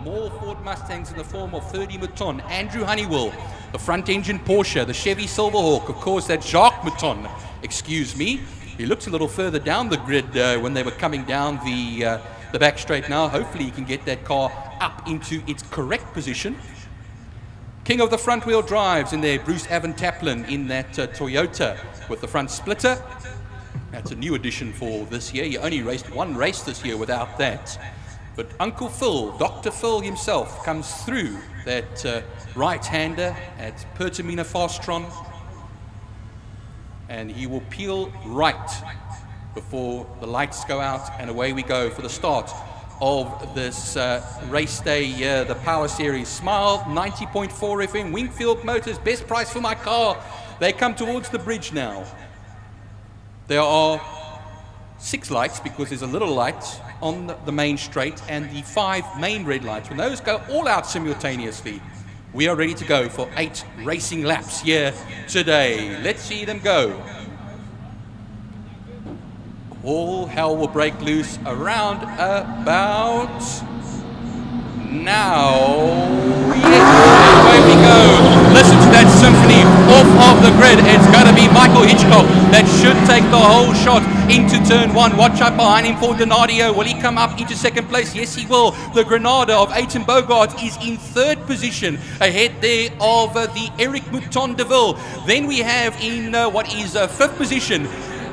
more Ford Mustangs in the form of 30 Mouton, Andrew Honeywell, the front engine Porsche, the Chevy Silverhawk, of course that Jacques Mouton, excuse me. He looks a little further down the grid when they were coming down the back straight now. Hopefully he can get that car up into its correct position. King of the front wheel drives in there, Bruce Van Taplin in that Toyota with the front splitter. That's a new addition for this year. He only raced one race this year without that. But Uncle Phil, Dr. Phil himself, comes through that right-hander at Pertamina Fastron. And he will peel right before the lights go out, and away we go for the start of this race day here, the Power Series. Smile 90.4 FM, Wingfield Motors, best price for my car. They come towards the bridge now. There are 6 lights because there's a little light on the main straight and the 5 main red lights. When those go all out simultaneously, we are ready to go for 8 racing laps here today. Let's see them go. All hell will break loose around about now. Yes, away we go. Listen to that symphony off of the grid. It's going to be Michael Hitchcock that should take the whole shot into turn 1. Watch out behind him for Donadio. Will he come up into second place? Yes, he will. The Granada of Aiton Bogart is in 3rd position, ahead there of the Eric Mouton de Ville. Then we have in what is 5th position,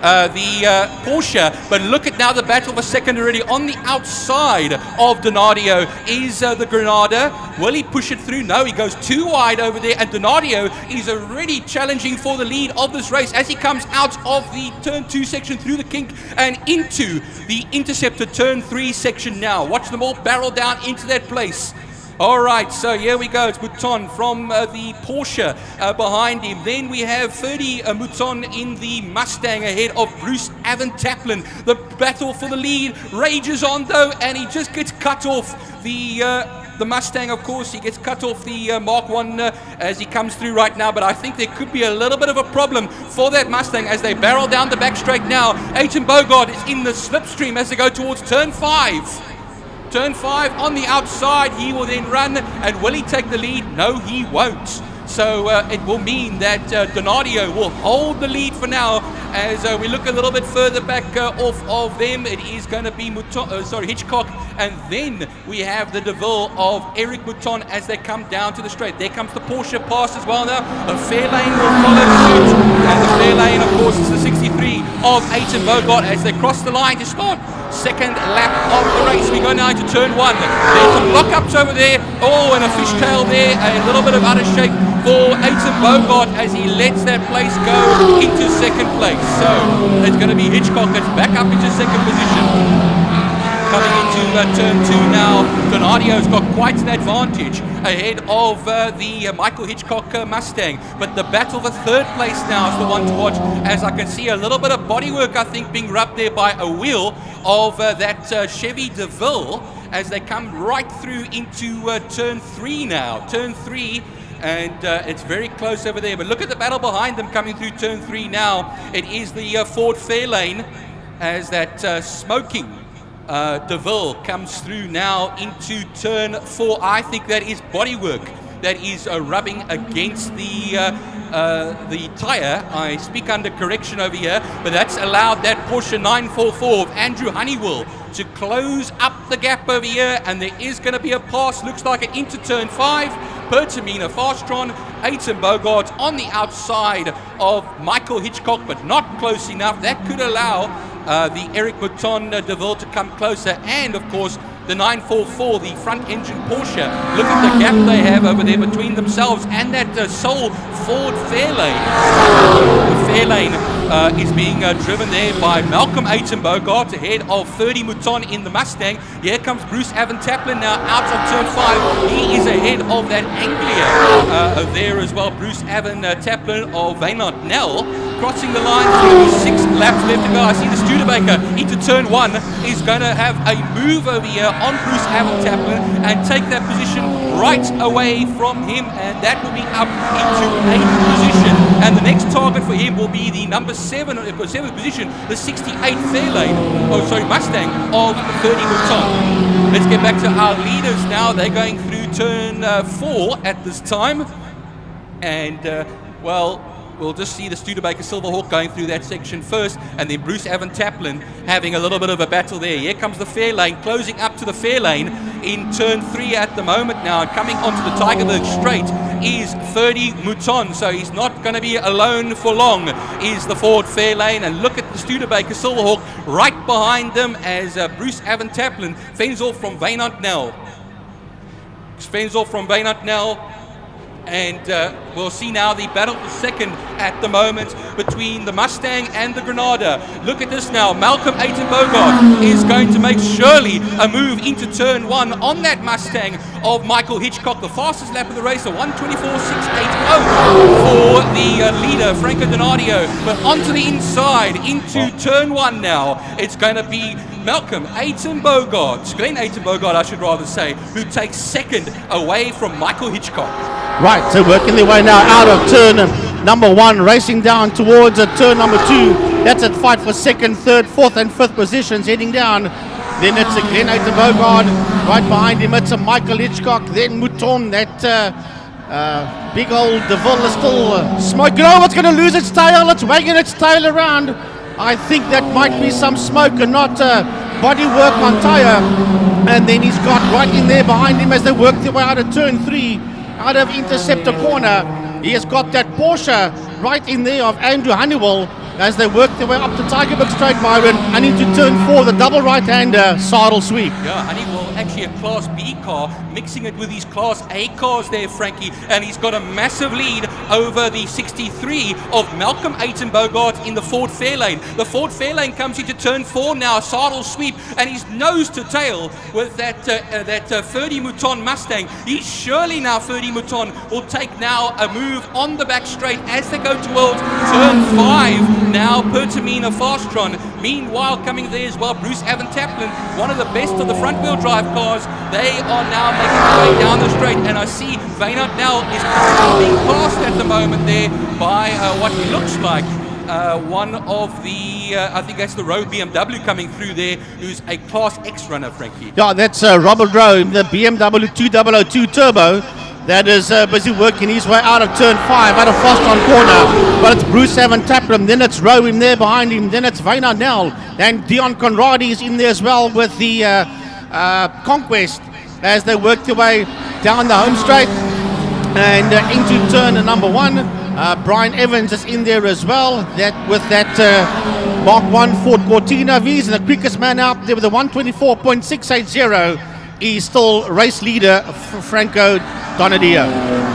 the Porsche, but look at now the battle for second already. On the outside of Donadio is the Granada. Will he push it through? No, he goes too wide over there, and Donadio is already challenging for the lead of this race as he comes out of the turn 2 section through the kink and into the interceptor turn 3 section now. Watch them all barrel down into that place. All right, so here we go. It's Mouton from the Porsche behind him. Then we have 30 Mouton in the Mustang ahead of Bruce Van Taplin. The battle for the lead rages on though, and he just gets cut off. The Mustang, of course, he gets cut off the Mark 1 as he comes through right now, but I think there could be a little bit of a problem for that Mustang as they barrel down the back straight now. Aiton Bogart is in the slipstream as they go towards turn 5. Turn 5 on the outside, he will then run, and will he take the lead? No, he won't. So it will mean that Donadio will hold the lead for now. As we look a little bit further back off of them, it is going to be Hitchcock, and then we have the de Ville of Eric Mouton as they come down to the straight. There comes the Porsche pass as well now. The Fairlane will follow suit, and the Fairlane, of course, is the 63 of Aiton Bogart as they cross the line to start second lap of the race. We go now into turn 1. There's some lockups over there. Oh, and a fishtail there. A little bit of out of shape for Aiton Bogart as he lets that place go into second place. So it's going to be Hitchcock that's back up into second position. Coming into turn 2 now, Donadio's got quite an advantage ahead of the Michael Hitchcock Mustang. But the battle for 3rd place now is the one to watch, as I can see a little bit of bodywork, I think, being rubbed there by a wheel of that Chevy de Ville as they come right through into turn 3 now. Turn 3. And it's very close over there. But look at the battle behind them coming through turn 3 now. It is the Ford Fairlane as that smoking de Ville comes through now into turn 4. I think that is bodywork that is rubbing against the tyre. I speak under correction over here, but that's allowed that Porsche 944 of Andrew Honeywell to close up the gap over here, and there is going to be a pass, looks like it, into turn 5. Pertamina Fastron, Aiton Bogart on the outside of Michael Hitchcock, but not close enough. That could allow the Eric Mouton de Ville to come closer, and of course the 944, the front engine Porsche. Look at the gap they have over there between themselves and that sole Ford Fairlane. The Fairlane is being driven there by Malcolm Aiton Bogart ahead of 30 Mouton in the Mustang. Here comes Bruce Van Taplin now out of turn 5. He is ahead of that Anglia there as well. Bruce Van Taplin of Wynand Nel crossing the line. 6 laps left to go. I see the Studebaker into turn 1 is going to have a move over here on Bruce Van Taplin and take that position right away from him, and that will be up into 8th position. And the next target for him will be the number 7th position, the 68 Mustang of 30 Mouton. Let's get back to our leaders now. They're going through turn 4 at this time. And, we'll just see the Studebaker Silverhawk going through that section first, and then Bruce Taplin having a little bit of a battle there. Here comes the fair lane, closing up to the fair lane in turn 3 at the moment now. And coming onto the Tygerberg Straight is 30 Mouton, so he's not going to be alone for long, is the Ford Fairlane. And look at the Studebaker Silverhawk right behind them as Bruce Taplin fends off from Wynand Nel. And we'll see now the battle for second at the moment between the Mustang and the Granada. Look at this now. Malcolm Bogart is going to make surely a move into turn 1 on that Mustang of Michael Hitchcock. The fastest lap of the race, a 1:24.680 for the leader, Franco Donadio. But onto the inside, into turn 1 now. It's going to be Malcolm Bogart, Glenn Bogart, I should rather say, who takes second away from Michael Hitchcock. Right, so working their way now out of turn number 1, racing down towards turn number 2. That's a fight for second, third, fourth and fifth positions heading down. Then it's a Glenn Bogart. Right behind him it's a Michael Hitchcock. Then Mouton, that big old DeVille is still smoking. Oh, it's going to lose its tail. It's wagging its tail around. I think that might be some smoke and not body work on tyre. And then he's got right in there behind him as they work their way out of turn 3. Out of Interceptor corner, he has got that Porsche right in there of Andrew Honeywell as they work their way up to Tygerberg Straight, Byron, and into turn 4, the double right-hander, Saddle Sweep. Yeah, Honeywell, actually a Class B car, mixing it with his Class A cars there, Frankie, and he's got a massive lead over the 63 of Malcolm Bogart in the Ford Fairlane. The Ford Fairlane comes into turn 4 now, Saddle Sweep, and he's nose to tail with that 30 Mouton Mustang. He's surely now 30 Mouton will take now a move on the back straight as they go towards turn 5. Now Pertamina Fastron. Meanwhile, coming there as well, Bruce Taplin, one of the best of the front-wheel drive cars. They are now making their way down the straight, and I see Wynand Nel is being passed at the moment there by what looks like one of the, I think that's the Rowe BMW coming through there, who's a Class X runner, Frankie. Yeah, that's Robert Rowe, the BMW 2002 Turbo. That is busy working his way out of turn 5, out of Fastron corner. But it's Bruce Taplin, then it's Rowe in there behind him, then it's Wynand Nel, and Dion Conradi is in there as well with the Conquest as they work their way down the home straight and into turn number 1. Brian Evans is in there as well, that with that Mark 1 Ford Cortina. He's the quickest man out there with a 1:24.680. He's still race leader Franco Donadio.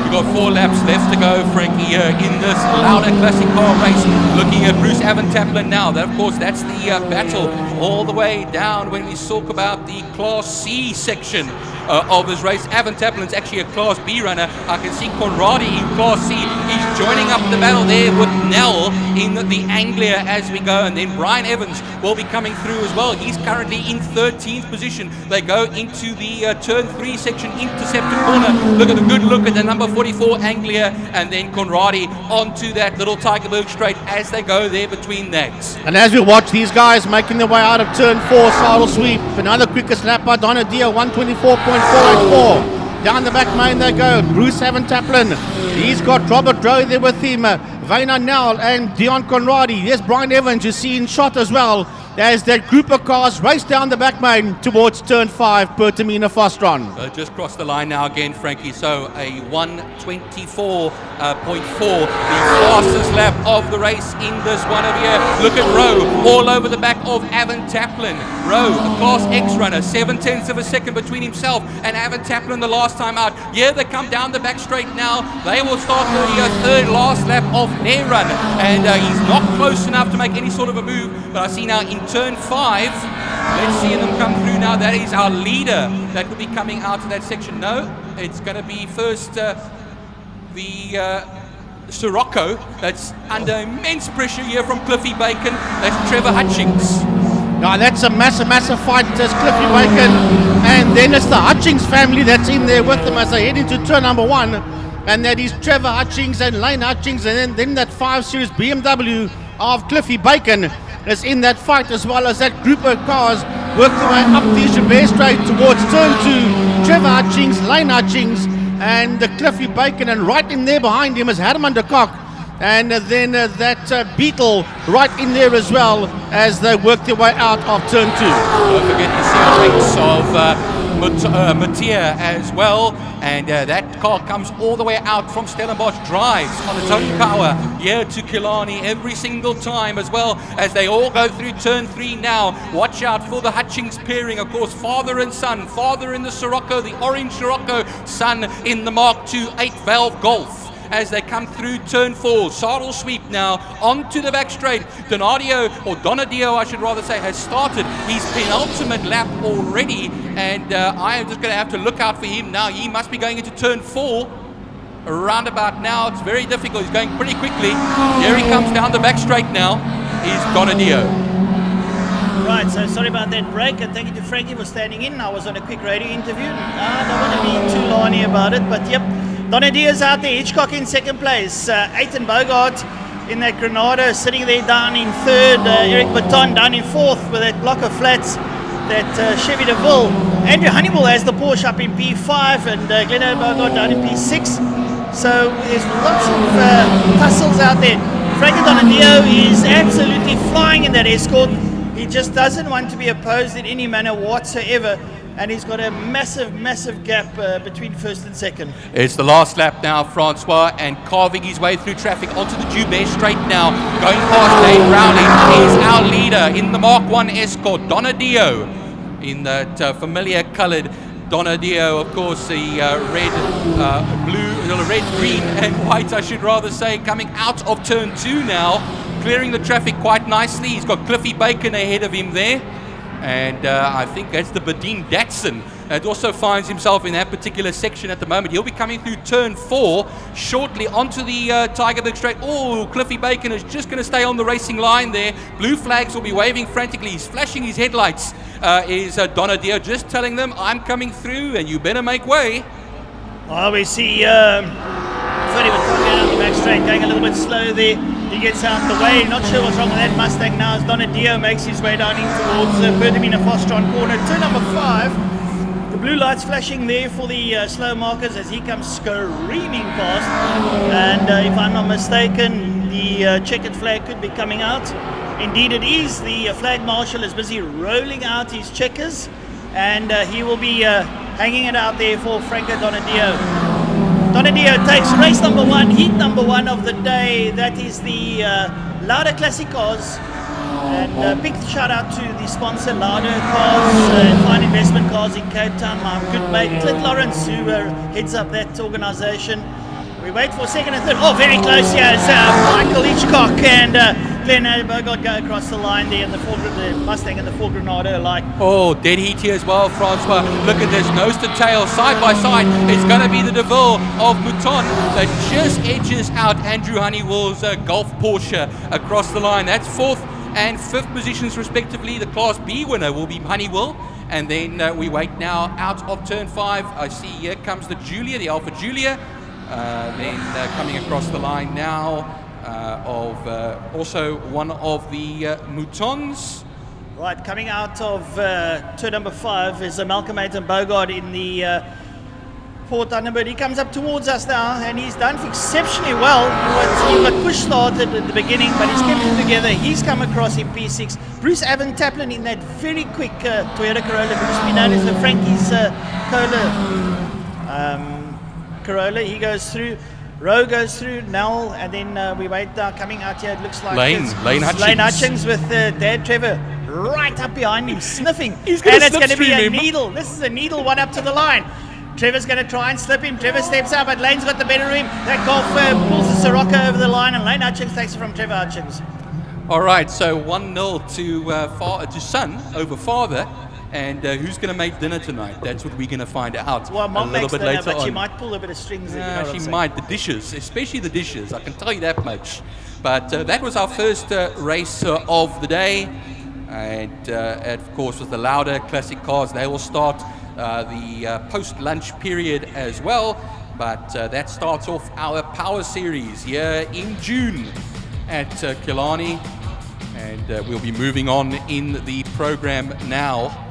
We've got 4 laps left to go, Frankie, in this Laude Classic Car race. Looking at Bruce Taplin now. That, of course, that's the battle all the way down when we talk about the Class C section of his race. Taplin's actually a Class B runner. I can see Conradi in Class C. He's joining up the battle there with Nell in the Anglia as we go. And then Brian Evans will be coming through as well. He's currently in 13th position. They go into the turn 3 section, Interceptor corner. Look at a good look at the number 44 Anglia, and then Conradi onto that little Tygerberg Straight as they go there between that. And as we watch these guys making their way out of turn 4, Saddle Sweep, another quickest lap by Donadio, 1:24.484. Down the back main they go, Bruce Taplin. He's got Robert Rowe there with him, Wynand Nel and Dion Conradi. There's Brian Evans, you see in shot as well, as that group of cars race down the back main towards turn 5, Pertamina Fastron. Just crossed the line now again, Frankie, so a 1:24.4, the fastest lap of the race in this one over here. Look at Rowe, all over the back of Taplin. Rowe, a Class X runner, 0.7 of a second between himself and Taplin the last time out. Yeah, they come down the back straight now. They will start the third last lap of their run, and he's not close enough to make any sort of a move, but I see now in turn 5, let's see them come through now. That is our leader that will be coming out of that section. No, it's going to be first the Sirocco that's under immense pressure here from Cliffy Bacon. That's Trevor Hutchings. Now that's a massive fight. There's Cliffy Bacon, and then it's the Hutchings family that's in there with them as they head into turn number 1. And that is Trevor Hutchings and Lane Hutchings, and then that 5 Series BMW of Cliffy Bacon is in that fight, as well as that group of cars work their way up the Chabert Straight towards turn 2. Trevor Hutchings, Lane Hutchings, and Cliffy Bacon, and right in there behind him is Herman de Kock, and then that Beetle right in there as well as they work their way out of turn 2. Don't forget the ranks of Mattia as well, and that car comes all the way out from Stellenbosch, drives on its own power here to Killarney every single time, as well as they all go through turn 3 now. Watch out for the Hutchings pairing, of course, father and son, father in the Sirocco, the orange Sirocco, son in the Mark II 8-valve Golf. As they come through turn 4, saddle sweep now onto the back straight. Donadio, I should rather say, has started his penultimate lap already, and I am just going to have to look out for him now. He must be going into turn 4 around about now. It's very difficult. He's going pretty quickly. Here he comes down the back straight now. Is Donadio. Right, so sorry about that break, and thank you to Frankie for standing in. I was on a quick radio interview. I don't want to be too larny about it, but yep. Donadio's out there, Hitchcock in second place, Aiton Bogart in that Granada sitting there down in third, Eric Baton down in fourth with that block of flats, that Chevy DeVille. Andrew Honeywell has the Porsche up in P5 and Glenn Bogart down in P6. So there's lots of tussles out there. Frankie Donadio is absolutely flying in that Escort. He just doesn't want to be opposed in any manner whatsoever. And he's got a massive gap between first and second. It's the last lap now, Francois, and carving his way through traffic onto the Joubert Straight now. Going past Dave Rowley is our leader in the Mark I Escort, Donadio, in that familiar coloured Donadio, of course, the red, green and white, I should rather say, coming out of turn 2 now, clearing the traffic quite nicely. He's got Cliffy Bacon ahead of him there. And I think that's the Badin Datsun that also finds himself in that particular section at the moment. He'll be coming through turn 4 shortly onto the Tygerberg Straight. Oh, Cliffy Bacon is just going to stay on the racing line there. Blue flags will be waving frantically. He's flashing his headlights. Is Donadio just telling them, I'm coming through and you better make way. Well, we see Freddie Baton going on the back straight, going a little bit slow there. He gets out the way. Not sure what's wrong with that Mustang now as Donadio makes his way down in towards Bertamina Fostron corner. Turn number 5. The blue lights flashing there for the slow markers as he comes screaming past. And if I'm not mistaken, the checkered flag could be coming out. Indeed it is. The flag marshal is busy rolling out his checkers. And he will be hanging it out there for Franco Donadio. Donadio takes race number 1, heat number 1 of the day. That is the Laude Classic Cars. And big shout out to the sponsor, Laude Cars, Fine Investment Cars in Cape Town. My good mate, Clint Lawrence, who heads up that organisation. We wait for second and third. Oh, very close here. It's Michael Hitchcock and Glenn Bogart go across the line there, and the Mustang and the Ford Granada alike. Oh, dead heat here as well, Francois. Look at this, nose to tail, side by side. It's going to be the DeVille of Mouton that just edges out Andrew Honeywell's Golf Porsche across the line. That's 4th and 5th positions respectively. The Class B winner will be Honeywell. And then we wait now out of turn 5. I see here comes the Julia, the Alpha Julia. Then coming across the line now of also one of the Moutons. Right, coming out of turn number 5 is Malcolm Aiton Bogart in the Port Thunderbird. He comes up towards us now and he's done exceptionally well. He got push started at the beginning, but he's kept it together. He's come across in P6. Bruce Avon Taplin in that very quick Toyota Corolla. Bruce, we known as the Frankie's Corolla. He goes through. Rowe goes through, Nell, and then we wait now coming out here. It looks like Lane Hutchings with Dad Trevor right up behind him, sniffing. And it's going to be a needle. This is a needle one up to the line. Trevor's going to try and slip him. Trevor steps out, but Lane's got the better of him. That Golf pulls the Sirocco over the line, and Lane Hutchings takes it from Trevor Hutchings. All right, so 1-0 to son over father. And who's going to make dinner tonight? That's what we're going to find out Mom a little makes bit dinner, later but on. she might pull a bit of strings. She might. The dishes, especially the dishes, I can tell you that much. But that was our first race of the day. And of course, with the Laude Classic cars, they will start the post-lunch period as well. But that starts off our Power Series here in June at Killarney. And we'll be moving on in the program now